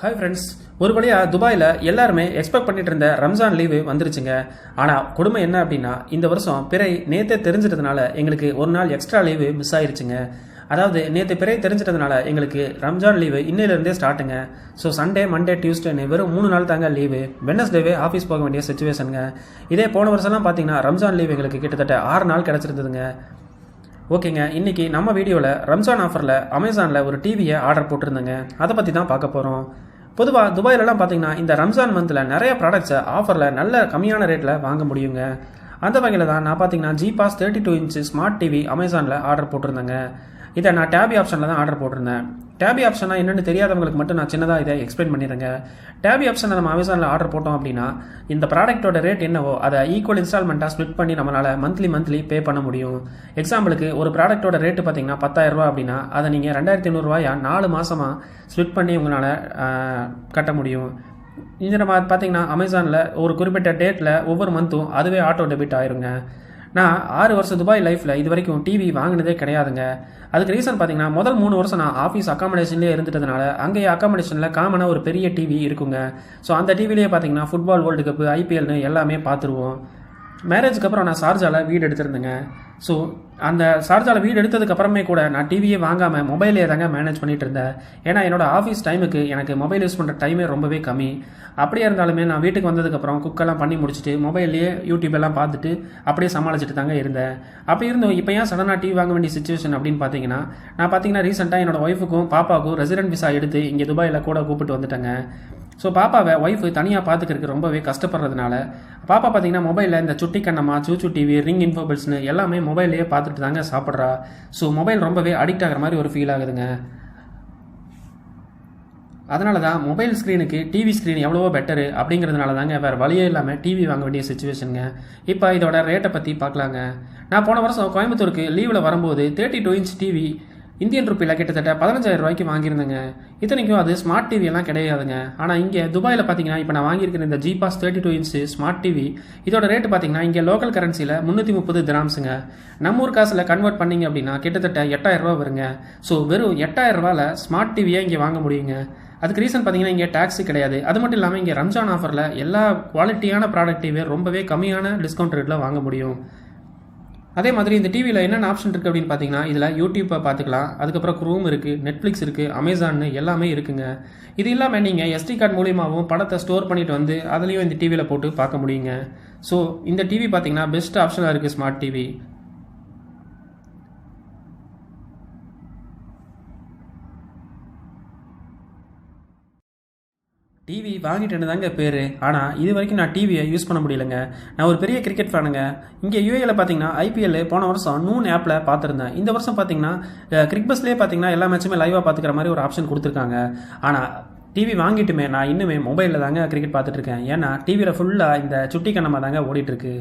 Hi friends, ஒரு வழியாக துபாயில் எல்லாருமே எக்ஸ்பெக்ட் பண்ணிட்டு இருந்த ரம்ஜான் லீவு வந்துருச்சுங்க. ஆனால் கொடுமை என்ன அப்படின்னா, இந்த வருஷம் பிறை நேற்றே தெரிஞ்சிட்டதுனால எங்களுக்கு ஒரு நாள் எக்ஸ்ட்ரா லீவு மிஸ் ஆயிருச்சுங்க. அதாவது நேற்று பிறை தெரிஞ்சிட்டதுனால எங்களுக்கு ரம்ஜான் லீவு இன்னையிலேருந்தே ஸ்டார்ட்டுங்க. ஸோ சண்டே, மண்டே, டியூஸ்டேன்னு வெறும் 3 நாள் தாங்க லீவு. வெட்னஸ்டேவே ஆஃபீஸ் போக வேண்டிய சுச்சுவேஷனுங்க. இதே போன வருஷம்லாம் பார்த்தீங்கன்னா ரம்ஜான் லீவு எங்களுக்கு கிட்டத்தட்ட 6 நாள் கிடச்சிருந்ததுங்க. ஓகேங்க, இன்றைக்கி நம்ம வீடியோவில் ரம்ஜான் ஆஃபரில் அமேசானில் ஒரு டிவியை ஆர்டர் போட்டிருந்தேங்க. அதை பற்றி தான் பார்க்க போகிறோம். பொதுவாக துபாயிலலாம் பார்த்தீங்கன்னா இந்த ரம்ஜான் மந்தில் நிறைய ப்ராடக்ட்ஸை ஆஃபரில் நல்ல கம்மியான ரேட்டில் வாங்க முடியுங்க. அந்த வகையில் தான் நான் பார்த்தீங்கன்னா ஜிபாஸ் 32 இன்ச்சு ஸ்மார்ட் டிவி அமேசானில் ஆர்டர் போட்டிருந்தேங்க. இதை நான் டேபி ஆப்ஷனில் தான் ஆர்டர் போட்டிருந்தேன். டேபி ஆப்ஷனாக என்னென்னு தெரியாதவங்களுக்கு மட்டும் நான் சின்னதாக இதை எக்ஸ்பிளைன் பண்ணிடுறேங்க. டேபி ஆப்ஷனை நம்ம அமேசானில் ஆர்டர் போட்டோம் அப்படின்னா இந்த ப்ராடக்ட்டோட ரேட் என்னவோ அதை ஈக்குவல் இன்ஸ்டால்மெண்ட்டாக ஸ்ப்ளிட் பண்ணி நம்மளால் மந்த்லி பே பண்ண முடியும். எக்ஸாம்பிளுக்கு ஒரு ப்ராடக்ட்டோட ரேட்டு பார்த்தீங்கன்னா 10,000 ரூபா அப்படின்னா அதை நீங்கள் 2,500 4 மாதமாக ஸ்ப்ளிட் பண்ணி உங்களால் கட்ட முடியும். இந்த நம்ம பார்த்தீங்கன்னா அமேசானில் ஒரு குறிப்பிட்ட டேட்டில் ஒவ்வொரு மந்த்தும் அதுவே ஆட்டோ டெபிட் ஆயிருங்க. நான் 6 வருஷம் துபாய் லைஃப்பில் இது வரைக்கும் டிவி வாங்கினதே கிடையாதுங்க. அதுக்கு ரீசன் பார்த்தீங்கன்னா முதல் 3 வருஷம் நான் ஆஃபீஸ் அக்காமடேஷன்லேயே இருந்துட்டதுனால அங்கேயே அக்காமடேஷனில் காமனாக ஒரு பெரிய டிவி இருக்குங்க. ஸோ அந்த டிவிலேயே பார்த்தீங்கன்னா ஃபுட்பால் வேர்ல்டு கப்பு, ஐபிஎல்னு எல்லாமே பார்த்துருவோம். மேரேஜுக்கு அப்புறம் நான் ஷார்ஜாவில் வீடு எடுத்திருந்தேங்க. ஸோ அந்த ஷார்ஜாவில் வீடு எடுத்ததுக்கு அப்புறமே கூட நான் டிவியே வாங்காமல் மொபைலே தாங்க மேனேஜ் பண்ணிட்டு இருந்தேன். ஏன்னா என்னோட ஆஃபீஸ் டைமுக்கு எனக்கு மொபைல் யூஸ் பண்ணுற டைமே ரொம்பவே கம்மி. அப்படியே இருந்தாலுமே நான் வீட்டுக்கு வந்ததுக்கப்புறம் குக்கெல்லாம் பண்ணி முடிச்சுட்டு மொபைல்லேயே யூடியூப் எல்லாம் பார்த்துட்டு அப்படியே சமாளிச்சுட்டு தாங்க இருந்தேன். அப்படி இருந்தோம் இப்போ ஏன் சடனாக டிவி வாங்க வேண்டிய சுச்சுவேஷன் அப்படின்னு பார்த்தீங்கன்னா, நான் பார்த்தீங்கன்னா ரீசெண்டாக என்னோட ஒய்ஃபுக்கும் பாப்பாவுக்கும் ரெசிடென்ட் விசா எடுத்து இங்கே துபாயில் கூட கூப்பிட்டு வந்துட்டேங்க. ஸோ பாப்பாவை ஒய்ஃபு தனியாக பார்த்துக்கிறதுக்கு ரொம்பவே கஷ்டப்படுறதுனால பாப்பா பார்த்தீங்கன்னா மொபைலில் இந்த சுட்டி கண்ணம்மா, சூச்சு டிவி, ரிங் இன்ஃபோபில்ஸ்னு எல்லாமே மொபைல்லையே பார்த்துட்டு தாங்க சாப்பிட்றா. ஸோ மொபைல் ரொம்பவே அடிக்ட் ஆகிற மாதிரி ஒரு ஃபீல் ஆகுதுங்க. அதனால தான் மொபைல் ஸ்க்ரீனுக்கு டிவி ஸ்க்ரீன் எவ்வளவோ பெட்டரு அப்படிங்கிறதுனால தாங்க வேறு வழியே இல்லாமல் டிவி வாங்க வேண்டிய சுச்சுவேஷனுங்க. இப்போ இதோட ரேட்டை பற்றி பார்க்கலாங்க. நான் போன வருஷம் கோயம்புத்தூருக்கு லீவில் வரும்போது 32 இன்ச் டிவி இந்தியன் ருப்பியில் கிட்டத்தட்ட 15,000 ரூபாய்க்கு வாங்கியிருந்தேங்க. இத்தனைக்கும் அது ஸ்மார்ட் டிவி எல்லாம் கிடையாதுங்க. ஆனால் இங்கே துபாயில் பார்த்தீங்கன்னா இப்போ நான் வாங்கியிருக்கிற இந்த ஜிபாஸ் 32 இன்ச்சு ஸ்மார்ட் டிவி இதோட ரேட்டு பார்த்தீங்கன்னா இங்கே லோக்கல் கரன்சியில் 330 திராம்ஸுங்க. நம்ம ஊர் காசில் கன்வெர்ட் பண்ணிங்க அப்படின்னா கிட்டத்தட்ட 8,000 ரூபா வருங்க. ஸோ வெறும் 8,000 ரூபாயில் ஸ்மார்ட் டிவியை இங்கே வாங்க முடியுங்க. அதுக்கு ரீசன் பார்த்தீங்கன்னா இங்கே டேக்ஸு கிடையாது. அது மட்டும் இல்லாமல் இங்கே ரம்ஜான் ஆஃபரில் எல்லா குவாலிட்டியான ப்ராடக்டையுமே ரொம்பவே கம்மியான டிஸ்கவுண்ட் ரேட்டில் வாங்க முடியும். அதே மாதிரி இந்த டிவியில் என்னென்ன ஆப்ஷன் இருக்குது அப்படின்னு பார்த்தீங்கன்னா இதில் யூடியூப்பை பார்த்துக்கலாம், அதுக்கப்புறம் க்ரோம் இருக்குது, நெட்ஃப்ளிக்ஸ் இருக்குது, அமேசான்னு எல்லாமே இருக்குங்க. இது இல்லாமல் நீங்கள் SD கார்டு மூலியமாகவும் படத்தை ஸ்டோர் பண்ணிட்டு வந்து அதுலேயும் இந்த டிவியில் போட்டு பார்க்க முடியுங்க. ஸோ இந்த டிவி பார்த்தீங்கன்னா பெஸ்ட் ஆப்ஷனாக இருக்குது ஸ்மார்ட் டிவி. டிவி வாங்கிட்டேன்னு தாங்க பேர். ஆனால் இது வரைக்கும் நான் டிவியை யூஸ் பண்ண முடியலைங்க. நான் ஒரு பெரிய கிரிக்கெட் ஃபேனுங்க. இங்கே யூஏயில் பார்த்தீங்கன்னா IPL போன வருஷம் நூன் ஆப்பில் பார்த்துருந்தேன். இந்த வருஷம் பார்த்தீங்கன்னா கிரிக்பஸ்லேயே பார்த்தீங்கன்னா எல்லா மேட்சுமே லைவாக பார்த்துக்கிற மாதிரி ஒரு ஆப்ஷன் கொடுத்துருக்காங்க. ஆனால் டிவி வாங்கிட்டுமே நான் இன்னுமே மொபைலில் தாங்க கிரிக்கெட் பார்த்துட்ருக்கேன். ஏன்னா டிவியில் ஃபுல்லாக இந்த சுட்டி கண்ணமாக தாங்க ஓடிட்டுருக்கு.